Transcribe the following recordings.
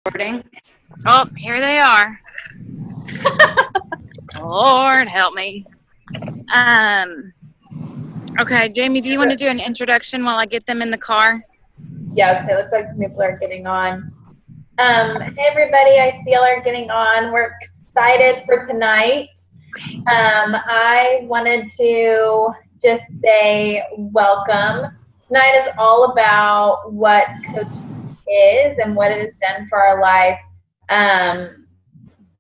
Recording. Oh, here they are. Lord help me. Okay, Jamie, do you want to do an introduction while I get them in the car? Yes, it looks like some people are getting on. Hey everybody, I see y'all are getting on. We're excited for tonight. I wanted to just say welcome. Tonight is all about what coaching is and what it has done for our life.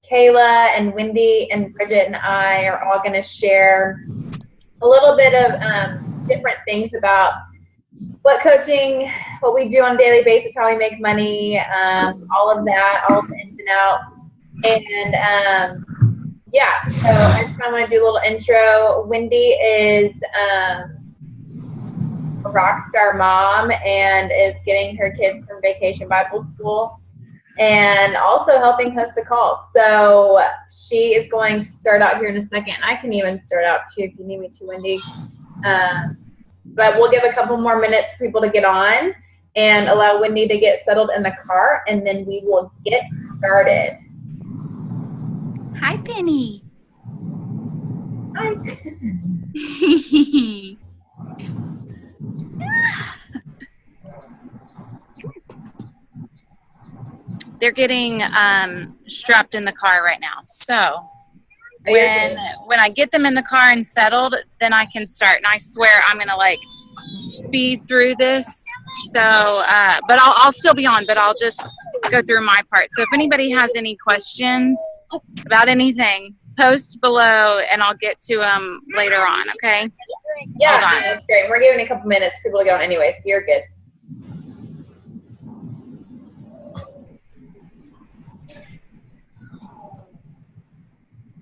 Kayla and Wendy and Bridget and I are all going to share a little bit of different things about what coaching, what we do on a daily basis, how we make money, all of that, all of the ins and outs. And yeah, so I just kind of want to do a little intro. Wendy is a rock star mom and is getting her kids from Vacation Bible School and also helping host the calls. So she is going to start out here in a second. I can even start out too if you need me to, Wendy. But we'll give a couple more minutes for people to get on and allow Wendy to get settled in the car, and then we will get started. Hi, Penny. Hi. They're getting strapped in the car right now. So when I get them in the car and settled, then I can start. And I swear I'm gonna like speed through this. So, but I'll still be on, but I'll just go through my part. So if anybody has any questions about anything, post below, and I'll get to them later on. Okay? Yeah, that's great. We're giving a couple minutes for people to get on anyway, so you're good.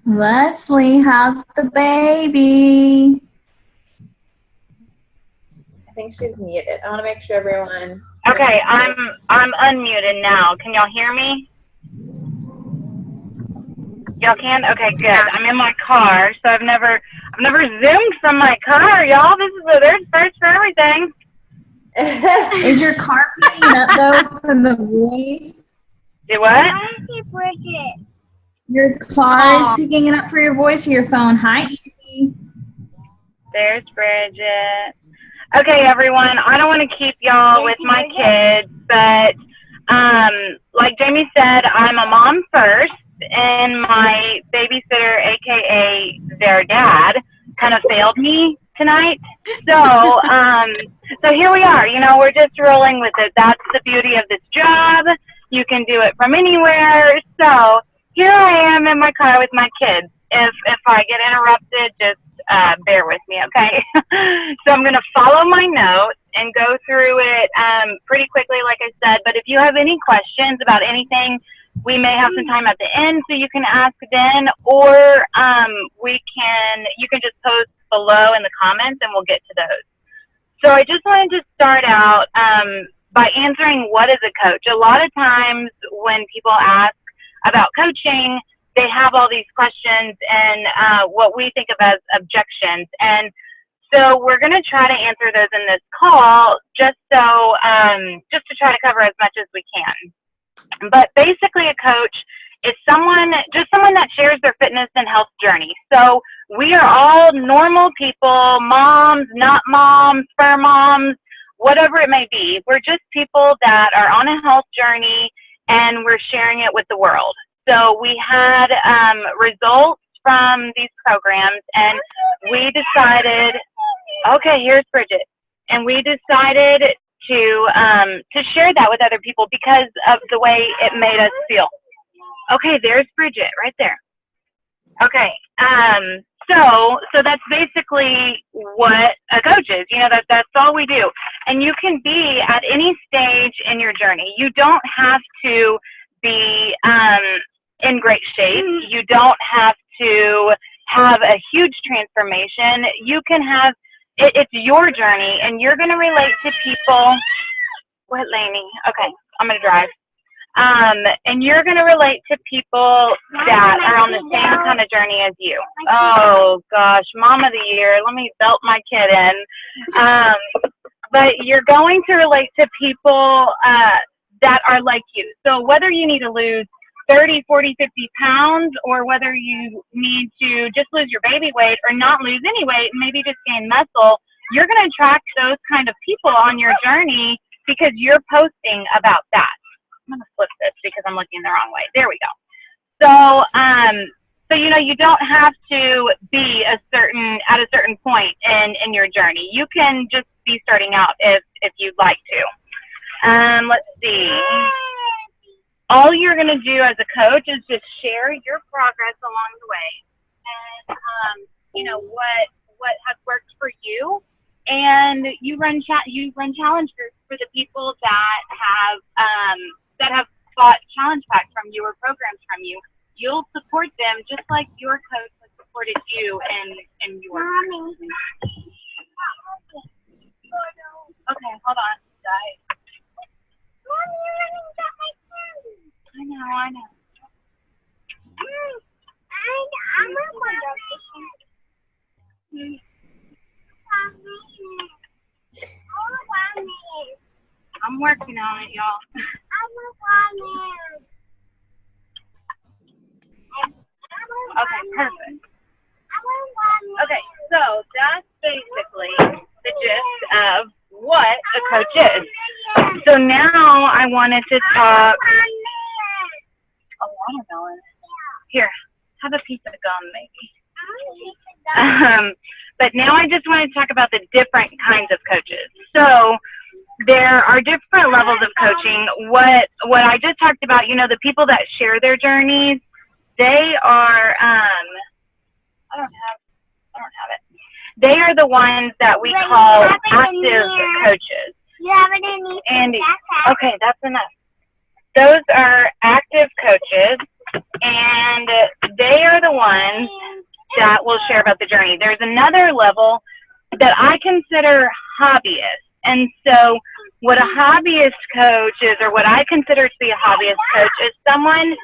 Leslie, how's the baby? I think she's muted. I want to make sure everyone. Okay, I'm unmuted now. Can y'all hear me? Y'all can? Okay, good. I'm in my car, so I've never zoomed from my car, y'all. There's first for everything. Is your car picking up though from the voice? Do what? Your car is picking it up for your voice or your phone. Hi, Andy. There's Bridget. Okay, everyone. I don't want to keep y'all with my kids, but like Jamie said, I'm a mom first, and my babysitter, aka their dad, kind of failed me tonight. So, so here we are. You know, we're just rolling with it. That's the beauty of this job. You can do it from anywhere. So here I am in my car with my kids. If I get interrupted, just bear with me, okay? So I'm going to follow my notes and go through it pretty quickly, like I said. But if you have any questions about anything, we may have some time at the end, so you can ask then, or you can just post below in the comments, and we'll get to those. So I just wanted to start out by answering what is a coach. A lot of times when people ask about coaching, they have all these questions and what we think of as objections. And so we're going to try to answer those in this call just to try to cover as much as we can. But basically a coach is someone that shares their fitness and health journey. So we are all normal people, moms, not moms, fur moms, whatever it may be. We're just people that are on a health journey, and we're sharing it with the world. So we had results from these programs, and we decided, okay, here's Bridget, and we decided to share that with other people because of the way it made us feel. Okay, there's Bridget right there. Okay, so that's basically what a coach is. You know, that's all we do. And you can be at any stage in your journey. You don't have to be in great shape. You don't have to have a huge transformation. You can have, it's your journey, and you're going to relate to people. What, Lainey? Okay, I'm going to drive. And you're going to relate to people that are on the same kind of journey as you. Oh, gosh, Mom of the Year. Let me belt my kid in. But you're going to relate to people that are like you. So whether you need to lose 30, 40, 50 pounds, or whether you need to just lose your baby weight or not lose any weight, maybe just gain muscle, you're going to attract those kind of people on your journey because you're posting about that. I'm going to flip this because I'm looking the wrong way. There we go. So, you know, you don't have to be at a certain point in your journey. You can just be starting out if you'd like to. Let's see. All you're going to do as a coach is just share your progress along the way, and you know what has worked for you, and you run challenge groups for the people that have bought challenge packs from you or programs from you. You'll support them just like your coach has supported you in your journey. Okay, hold on, guys. I know. I'm working on it, y'all. Okay, perfect. Okay, so that's basically the gist of what a coach is. So now I wanted to talk. A watermelon. Here, have a piece of gum, maybe. But now I just want to talk about the different kinds of coaches. So there are different levels of coaching. What I just talked about, you know, the people that share their journeys, they are. I don't have it. They are the ones that we call active coaches. You have it in the Andy, okay, that's enough. Those are active coaches, and they are the ones that will share about the journey. There's another level that I consider hobbyists. And so what a hobbyist coach is, or what I consider to be a hobbyist coach, is someone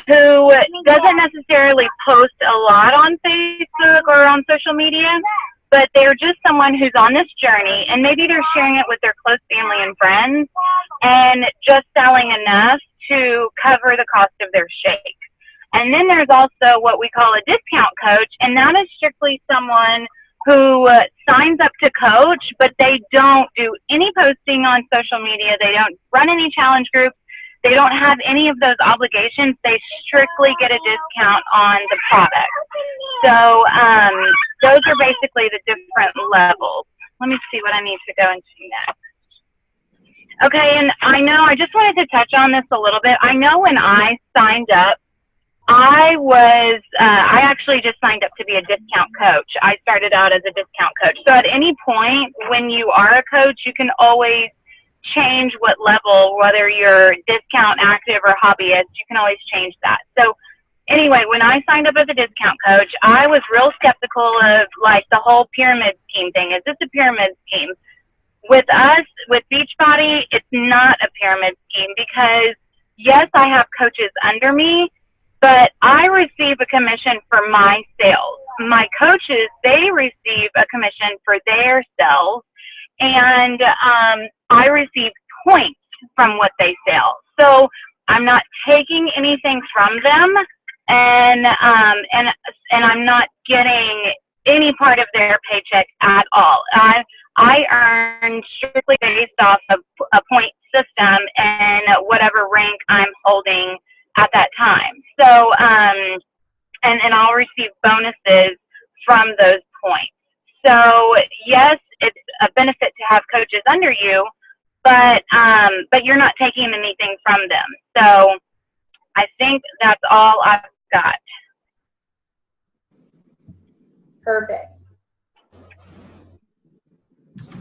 who doesn't necessarily post a lot on Facebook or on social media, but they're just someone who's on this journey, and maybe they're sharing it with their close family and friends and just selling enough to cover the cost of their shake. And then there's also what we call a discount coach, and that is strictly someone who signs up to coach, but they don't do any posting on social media. They don't run any challenge groups. They don't have any of those obligations. They strictly get a discount on the product. So those are basically the different levels. Let me see what I need to go into next. Okay, and I just wanted to touch on this a little bit. I know when I signed up, I actually just signed up to be a discount coach. I started out as a discount coach. So at any point when you are a coach, you can always change what level, whether you're discount, active, or hobbyist, you can always change that. So anyway, when I signed up as a discount coach, I was real skeptical of like the whole pyramid scheme thing. Is this a pyramid scheme? With us, with Beachbody, it's not a pyramid scheme because yes, I have coaches under me, but I receive a commission for my sales. My coaches, they receive a commission for their sales, and I receive points from what they sell. So I'm not taking anything from them, and I'm not getting any part of their paycheck at all. I earn strictly based off of a point system and whatever rank I'm holding at that time. So, and I'll receive bonuses from those points. So yes, it's a benefit to have coaches under you, but you're not taking anything from them. So I think that's all I've got. Perfect.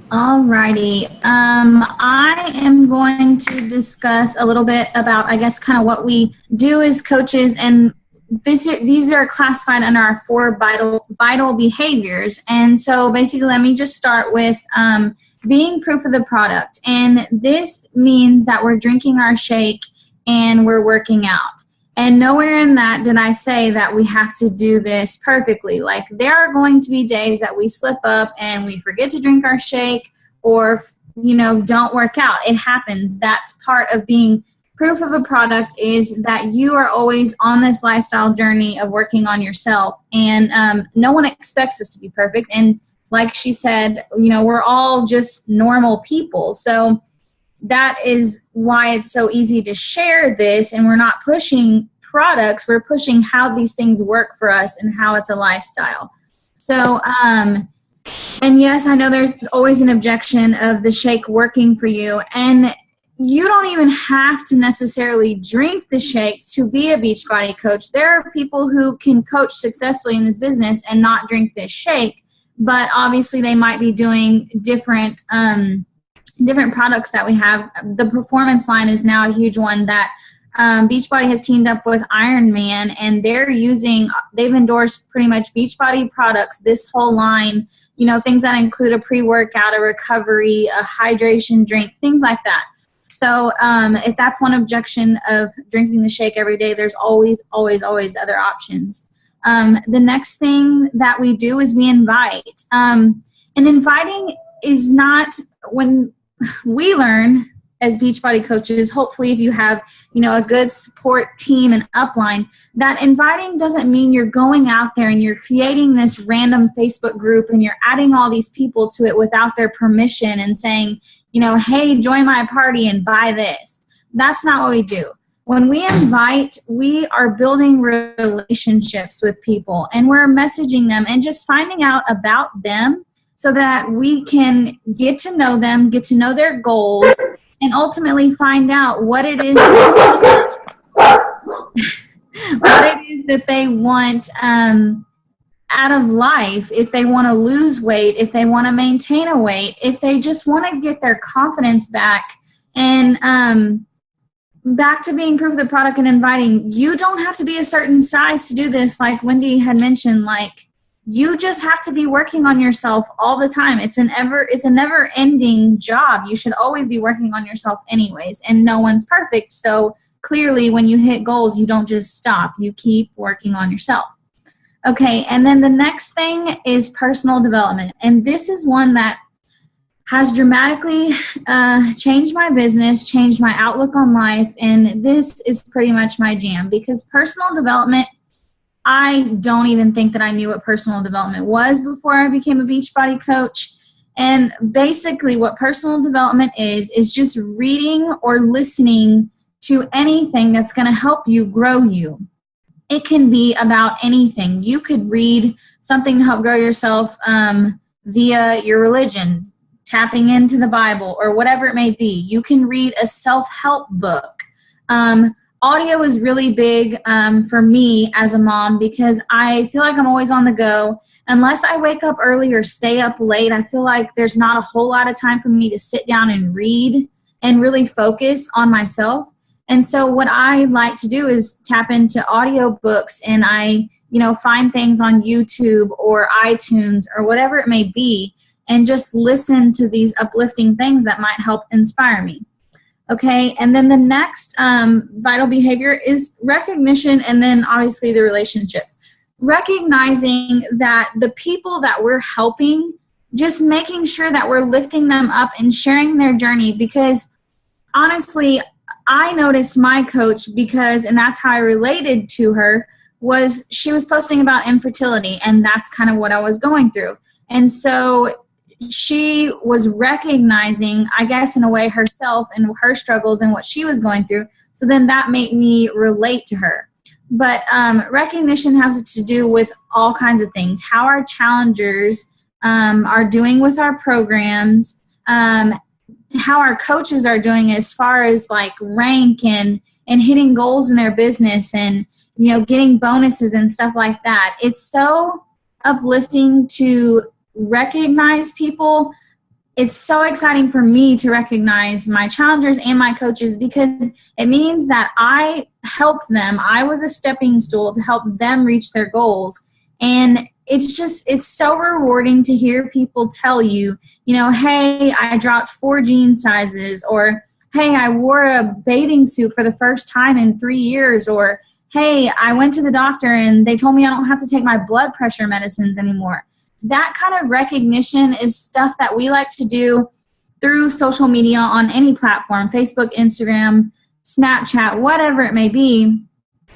Alrighty. I am going to discuss a little bit about, I guess, kind of what we do as coaches, and these are classified under our 4 vital behaviors. And so basically, let me just start with being proof of the product. And this means that we're drinking our shake and we're working out. And nowhere in that did I say that we have to do this perfectly. Like, there are going to be days that we slip up and we forget to drink our shake, or don't work out. It happens. That's part of being proof of a product, is that you are always on this lifestyle journey of working on yourself. And no one expects us to be perfect. And like she said, we're all just normal people. So that is why it's so easy to share this. And we're not pushing products. We're pushing how these things work for us and how it's a lifestyle. So, and yes, I know there's always an objection of the shake working for you. And you don't even have to necessarily drink the shake to be a Beachbody coach. There are people who can coach successfully in this business and not drink this shake, but obviously they might be doing different products that we have. The performance line is now a huge one that Beachbody has teamed up with Ironman, and they've endorsed pretty much Beachbody products, this whole line, things that include a pre-workout, a recovery, a hydration drink, things like that. So if that's one objection of drinking the shake every day, there's always, always, always other options. The next thing that we do is we invite. And inviting is not, when we learn as Beachbody coaches, hopefully if you have, a good support team and upline, that inviting doesn't mean you're going out there and you're creating this random Facebook group and you're adding all these people to it without their permission and saying, hey, join my party and buy this. That's not what we do. When we invite, we are building relationships with people, and we're messaging them and just finding out about them so that we can get to know them, get to know their goals, and ultimately find out what it is that they want out of life. If they want to lose weight, if they want to maintain a weight, if they just want to get their confidence back, and back to being proof of the product and inviting. You don't have to be a certain size to do this. Like Wendy had mentioned, you just have to be working on yourself all the time. It's a never ending job. You should always be working on yourself anyways, and no one's perfect. So clearly when you hit goals, you don't just stop. You keep working on yourself. Okay, and then the next thing is personal development. And this is one that has dramatically changed my business, changed my outlook on life, and this is pretty much my jam, because personal development, I don't even think that I knew what personal development was before I became a Beachbody coach. And basically what personal development is just reading or listening to anything that's going to help you grow you. It can be about anything. You could read something to help grow yourself via your religion, tapping into the Bible, or whatever it may be. You can read a self-help book. Audio is really big for me as a mom, because I feel like I'm always on the go. Unless I wake up early or stay up late, I feel like there's not a whole lot of time for me to sit down and read and really focus on myself. And so what I like to do is tap into audio books, and I, find things on YouTube or iTunes or whatever it may be, and just listen to these uplifting things that might help inspire me. Okay, and then the next vital behavior is recognition, and then obviously the relationships. Recognizing that the people that we're helping, just making sure that we're lifting them up and sharing their journey, because honestly, I noticed my coach, and that's how I related to her, was she was posting about infertility, and that's kind of what I was going through. And so she was recognizing, I guess, in a way, herself and her struggles and what she was going through. So then that made me relate to her. But recognition has to do with all kinds of things. How our challengers are doing with our programs, how our coaches are doing as far as rank and hitting goals in their business, and getting bonuses and stuff like that. It's so uplifting to recognize people. It's so exciting for me to recognize my challengers and my coaches, because it means that I helped them. I was a stepping stool to help them reach their goals. And it's so rewarding to hear people tell you, hey, I dropped 4 jean sizes, or hey, I wore a bathing suit for the first time in 3 years, or hey, I went to the doctor and they told me I don't have to take my blood pressure medicines anymore. That kind of recognition is stuff that we like to do through social media on any platform, Facebook, Instagram, Snapchat, whatever it may be,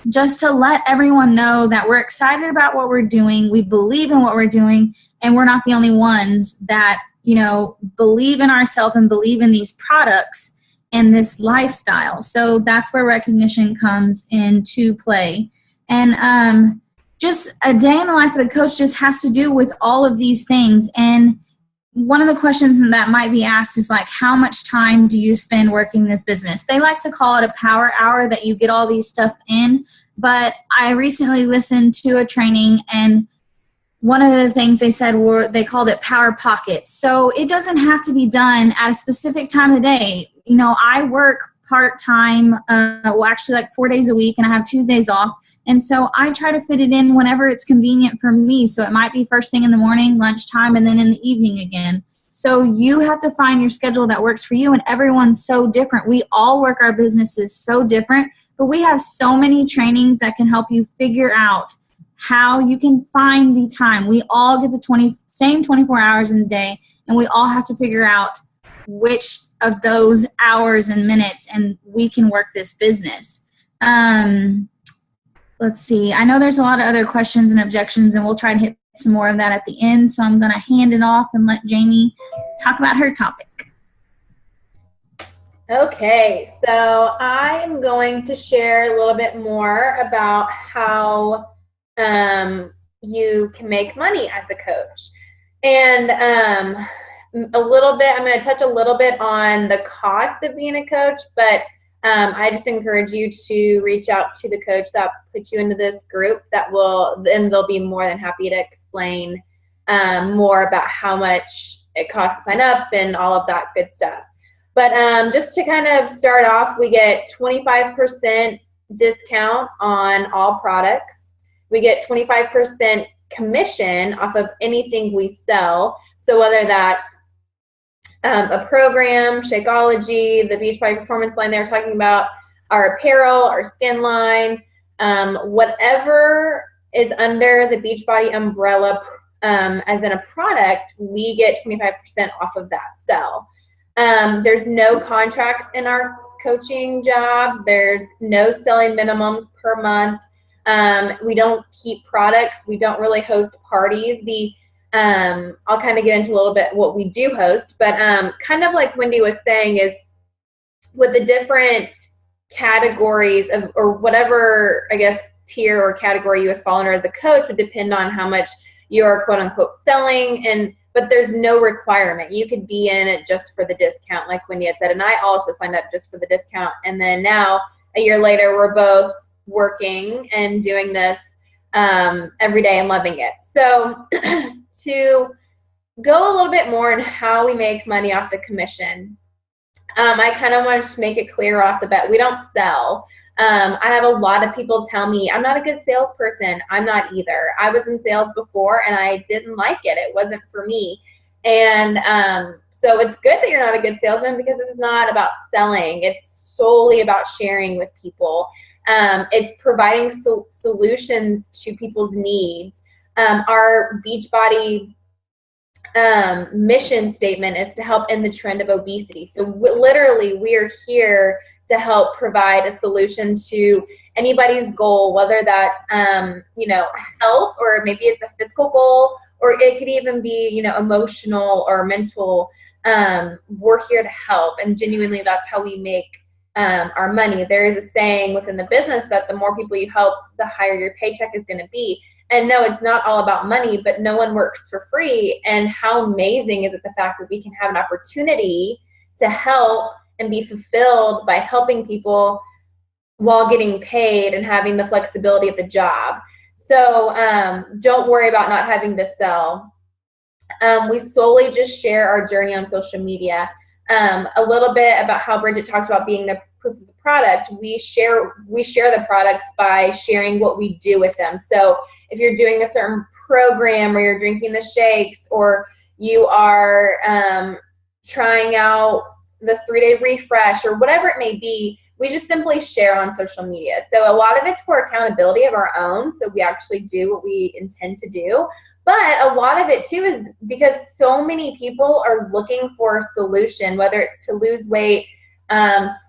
just to let everyone know that we're excited about what we're doing, we believe in what we're doing, and we're not the only ones that, you know, believe in ourselves and believe in these products and this lifestyle. So that's where recognition comes into play. And just a day in the life of the coach just has to do with all of these things. And one of the questions that might be asked is like, how much time do you spend working this business? They like to call it a power hour, that you get all these stuff in. But I recently listened to a training, and one of the things they said were, they called it power pockets. So it doesn't have to be done at a specific time of the day. You know, I work part-time, well, actually like 4 days a week, and I have Tuesdays off. And so I try to fit it in whenever it's convenient for me. So it might be first thing in the morning, lunchtime, and then in the evening again. So you have to find your schedule that works for you, and everyone's so different. We all work our businesses so different, but we have so many trainings that can help you figure out how you can find the time. We all get the same 24 hours in a day, and we all have to figure out which of those hours and minutes, and we can work this business. Let's see. I know there's a lot of other questions and objections, and we'll try to hit some more of that at the end. So I'm going to hand it off and let Jamie talk about her topic. Okay, so I'm going to share a little bit more about how you can make money as a coach. And a little bit, I'm going to touch a little bit on the cost of being a coach, but I just encourage you to reach out to the coach that puts you into this group. Then they'll be more than happy to explain more about how much it costs to sign up and all of that good stuff. But just to kind of start off, we get 25% discount on all products. We get 25% commission off of anything we sell. So whether that's a program, Shakeology, the Beachbody Performance line they were talking about, our apparel, our skin line, whatever is under the Beachbody umbrella as in a product, we get 25% off of that sell. There's no contracts in our coaching jobs. There's no selling minimums per month. We don't keep products. We don't really host parties. I'll kind of get into a little bit what we do host, but kind of like Wendy was saying, is with the different categories of, or whatever, I guess, tier or category you would fall under as a coach would depend on how much you're quote unquote selling, but there's no requirement. You could be in it just for the discount, like Wendy had said, and I also signed up just for the discount. And then now, a year later, we're both working and doing this every day and loving it. So to go a little bit more on how we make money off the commission, I kind of want to make it clear off the bat, we don't sell. I have a lot of people tell me, I'm not a good salesperson. I'm not either. I was in sales before and I didn't like it. It wasn't for me. And so it's good that you're not a good salesman, because it's not about selling. It's solely about sharing with people. It's providing solutions to people's needs. Our Beachbody mission statement is to help end the trend of obesity. So literally, we are here to help provide a solution to anybody's goal, whether that's health, or maybe it's a physical goal, or it could even be emotional or mental. We're here to help, and genuinely, that's how we make our money. There is a saying within the business that the more people you help, the higher your paycheck is going to be. And no, it's not all about money, but no one works for free. And how amazing is it, the fact that we can have an opportunity to help and be fulfilled by helping people while getting paid and having the flexibility of the job. So don't worry about not having to sell. We solely just share our journey on social media. A little bit about how Bridget talks about being the proof of the product. We share the products by sharing what we do with them. So if you're doing a certain program, or you're drinking the shakes, or you are trying out the 3-day refresh, or whatever it may be, we just simply share on social media. So a lot of it's for accountability of our own. So we actually do what we intend to do, But a lot of it too is because so many people are looking for a solution, whether it's to lose weight.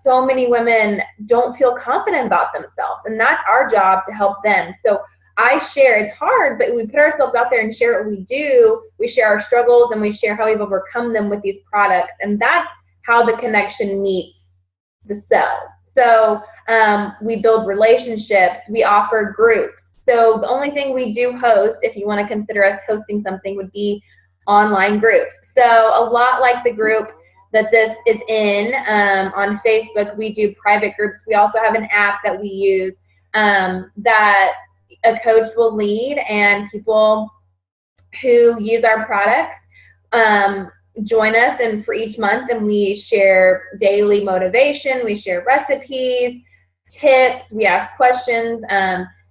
So many women don't feel confident about themselves, and that's our job to help them. So I share, it's hard, but we put ourselves out there and share what we do. We share our struggles and we share how we've overcome them with these products. And that's how the connection meets the sell. So we build relationships, we offer groups. So the only thing we do host, if you want to consider us hosting something, would be online groups. So a lot like the group that this is in on Facebook, we do private groups. We also have an app that we use that a coach will lead, and people who use our products join us, and for each month, and we share daily motivation, we share recipes, tips, we ask questions,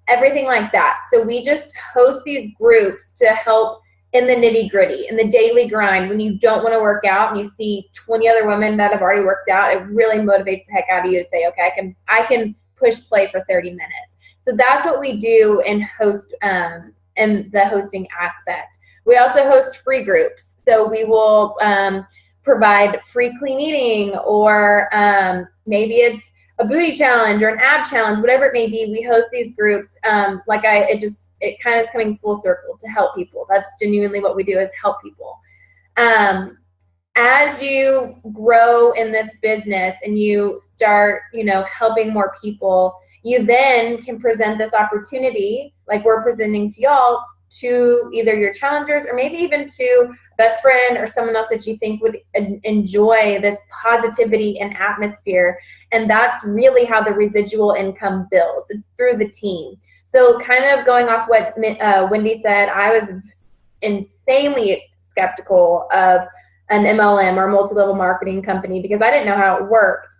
everything like that. So we just host these groups to help in the nitty gritty, in the daily grind. When you don't want to work out and you see 20 other women that have already worked out, it really motivates the heck out of you to say, okay, I can push play for 30 minutes. So that's what we do in in the hosting aspect. We also host free groups. So we will provide free clean eating, or maybe it's a booty challenge or an ab challenge, whatever it may be. We host these groups. It kind of is coming full circle to help people. That's genuinely what we do, is help people. As you grow in this business and you start, helping more people, you then can present this opportunity like we're presenting to y'all, to either your challengers or maybe even to a best friend or someone else that you think would enjoy this positivity and atmosphere. And that's really how the residual income builds. It's through the team. So kind of going off what Wendy said, I was insanely skeptical of an MLM or multi-level marketing company because I didn't know how it worked.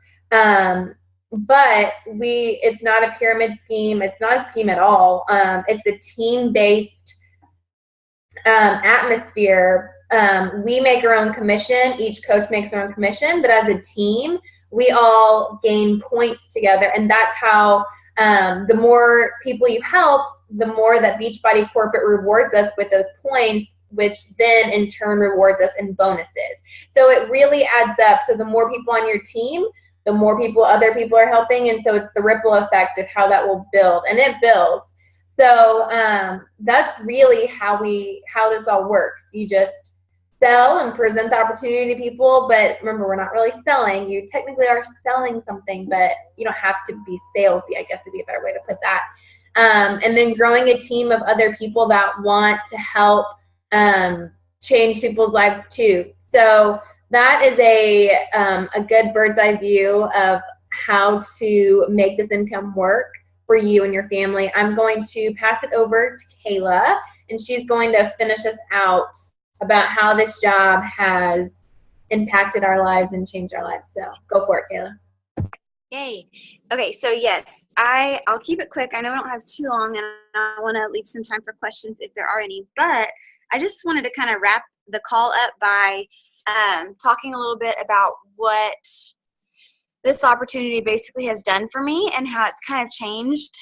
But it's not a pyramid scheme. It's not a scheme at all. It's a team-based atmosphere. We make our own commission. Each coach makes their own commission, but as a team, we all gain points together. And that's how the more people you help, the more that Beachbody Corporate rewards us with those points, which then in turn rewards us in bonuses. So it really adds up. So the more people on your team, the more other people are helping. And so it's the ripple effect of how that will build, and it builds. So that's really how this all works. You just sell and present the opportunity to people, but remember, we're not really selling. You technically are selling something, but you don't have to be salesy, I guess would be a better way to put that. And then growing a team of other people that want to help change people's lives too. So that is a good bird's eye view of how to make this income work for you and your family. I'm going to pass it over to Kayla, and she's going to finish us out about how this job has impacted our lives and changed our lives. So go for it, Kayla. Yay. Okay, so yes, I'll keep it quick. I know I don't have too long, and I want to leave some time for questions if there are any, but I just wanted to kind of wrap the call up by talking a little bit about what this opportunity basically has done for me and how it's kind of changed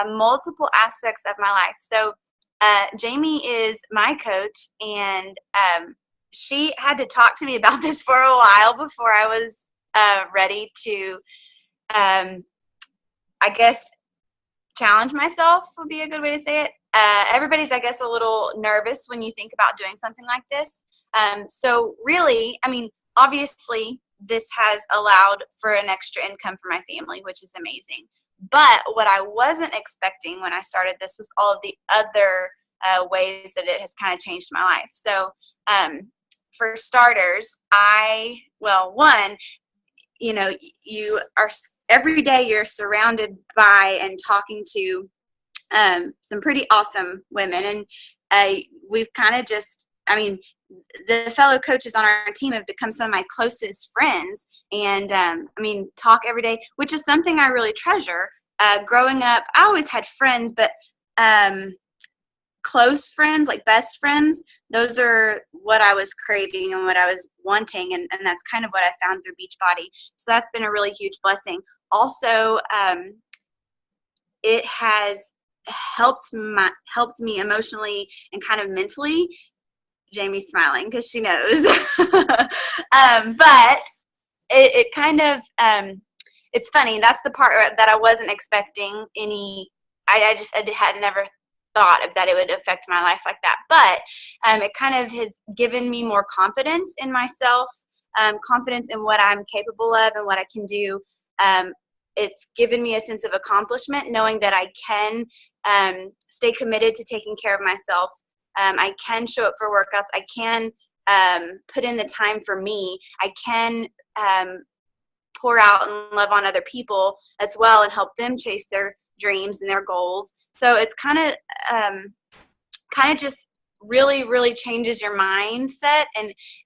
multiple aspects of my life. So Jamie is my coach, and she had to talk to me about this for a while before I was ready to, I guess, challenge myself would be a good way to say it. Everybody's, I guess, a little nervous when you think about doing something like this. So really, I mean, obviously, this has allowed for an extra income for my family, which is amazing. But what I wasn't expecting when I started this was all of the other ways that it has kind of changed my life. So for starters, you are every day you're surrounded by and talking to some pretty awesome women. And we've kind of the fellow coaches on our team have become some of my closest friends, and talk every day, which is something I really treasure. Growing up, I always had friends, but close friends, like best friends, those are what I was craving and what I was wanting, and that's kind of what I found through Beachbody. So that's been a really huge blessing. Also, it has helped me emotionally and kind of mentally. Jamie's smiling because she knows. But it kind of, it's funny. That's the part that I wasn't expecting any. I had never thought of that it would affect my life like that. But it kind of has given me more confidence in myself, confidence in what I'm capable of and what I can do. It's given me a sense of accomplishment, knowing that I can stay committed to taking care of myself. I can show up for workouts. I can put in the time for me. I can pour out and love on other people as well and help them chase their dreams and their goals. So it's kind of just really, really changes your mindset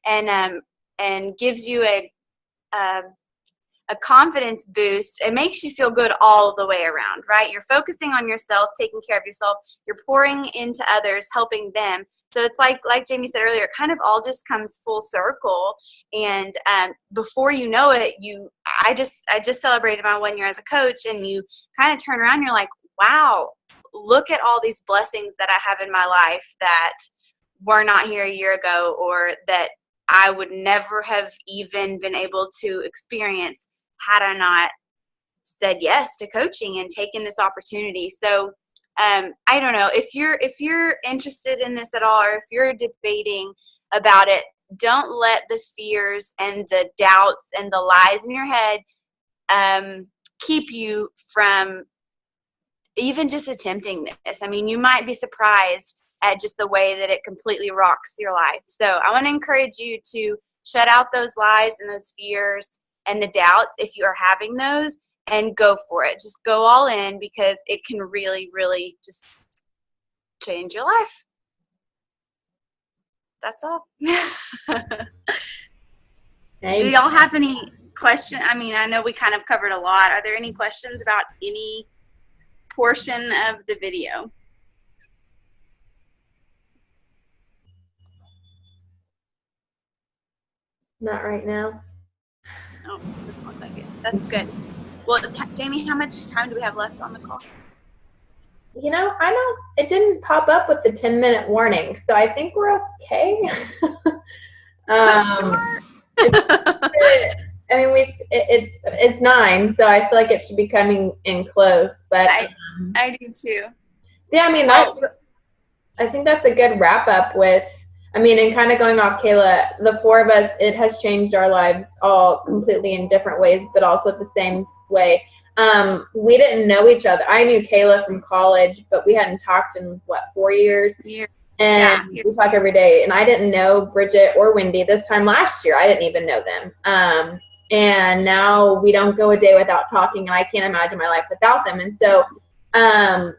and gives you a confidence boost. It makes you feel good all the way around, right? You're focusing on yourself, taking care of yourself. You're pouring into others, helping them. So it's like Jamie said earlier, it kind of all just comes full circle. And before you know it, I just celebrated my 1 year as a coach, and you kind of turn around and you're like, wow, look at all these blessings that I have in my life that were not here a year ago, or that I would never have even been able to experience had I not said yes to coaching and taken this opportunity. So I don't know, if you're interested in this at all, or if you're debating about it, don't let the fears and the doubts and the lies in your head keep you from even just attempting this. I mean, you might be surprised at just the way that it completely rocks your life. So I want to encourage you to shut out those lies and those fears and the doubts if you are having those, and go for it. Just go all in, because it can really, really just change your life. That's all. Do y'all have any questions? I mean, I know we kind of covered a lot. Are there any questions about any portion of the video? Not right now. Oh, doesn't look like it. That's good. Well, Jamie, how much time do we have left on the call? You know, it didn't pop up with the 10-minute warning, so I think we're okay. I mean, it's 9, so I feel like it should be coming in close. But I do too. Yeah, I mean, I think that's a good wrap up with. I mean, and kind of going off Kayla, the 4 of us, it has changed our lives all completely in different ways, but also the same way. We didn't know each other. I knew Kayla from college, but we hadn't talked in 4 years. And we talk every day. And I didn't know Bridget or Wendy this time last year. I didn't even know them. And now we don't go a day without talking, and I can't imagine my life without them. And so I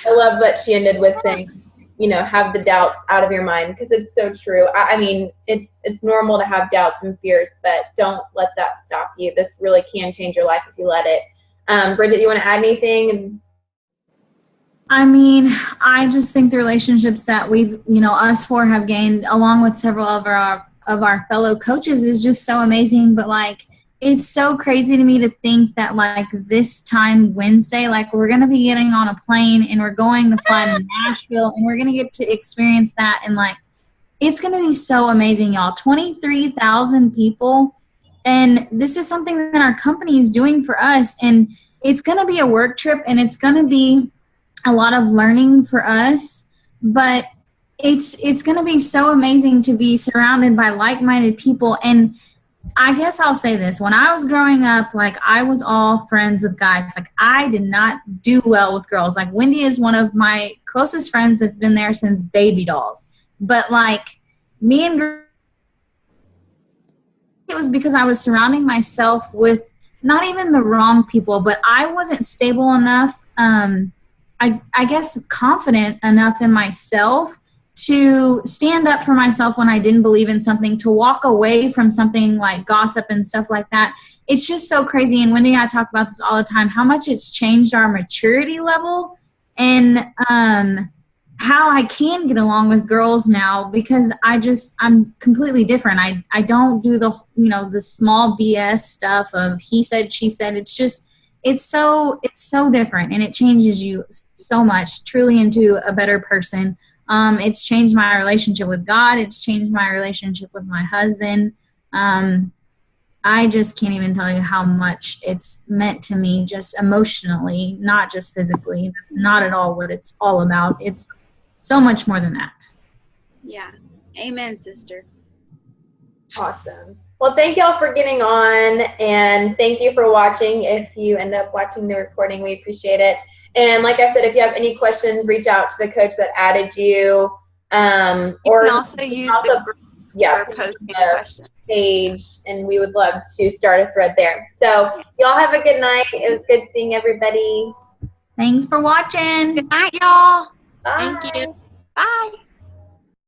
love what she ended with saying, you know, have the doubts out of your mind, because it's so true. I mean, it's normal to have doubts and fears, but don't let that stop you. This really can change your life if you let it. Bridget, you want to add anything? I mean, I just think the relationships that we've, you know, us 4 have gained, along with several of our fellow coaches, is just so amazing. But like, it's so crazy to me to think that like this time Wednesday, like we're going to be getting on a plane and we're going to fly to Nashville, and we're going to get to experience that. And like, it's going to be so amazing, y'all. 23,000 people. And this is something that our company is doing for us. And it's going to be a work trip, and it's going to be a lot of learning for us. But it's going to be so amazing to be surrounded by like-minded people. And I guess I'll say this. When I was growing up, like, I was all friends with guys. Like, I did not do well with girls. Like, Wendy is one of my closest friends that's been there since baby dolls. But, like, me and girls, it was because I was surrounding myself with not even the wrong people, but I wasn't stable enough, I guess confident enough in myself to stand up for myself when I didn't believe in something, to walk away from something like gossip and stuff like that. It's just so crazy. And Wendy and I talk about this all the time, how much it's changed our maturity level and how I can get along with girls now, because I'm completely different. I don't do the, you know, the small BS stuff of he said, she said. It's it's so different, and it changes you so much, truly, into a better person. It's changed my relationship with God. It's changed my relationship with my husband. I just can't even tell you how much it's meant to me, just emotionally, not just physically. That's not at all what it's all about. It's so much more than that. Yeah. Amen, sister. Awesome. Well, thank y'all for getting on, and thank you for watching. If you end up watching the recording, we appreciate it. And like I said, if you have any questions, reach out to the coach that added you. You can also use the group for posting a question page, and we would love to start a thread there. So y'all have a good night. It was good seeing everybody. Thanks for watching. Good night, y'all. Bye. Thank you. Bye.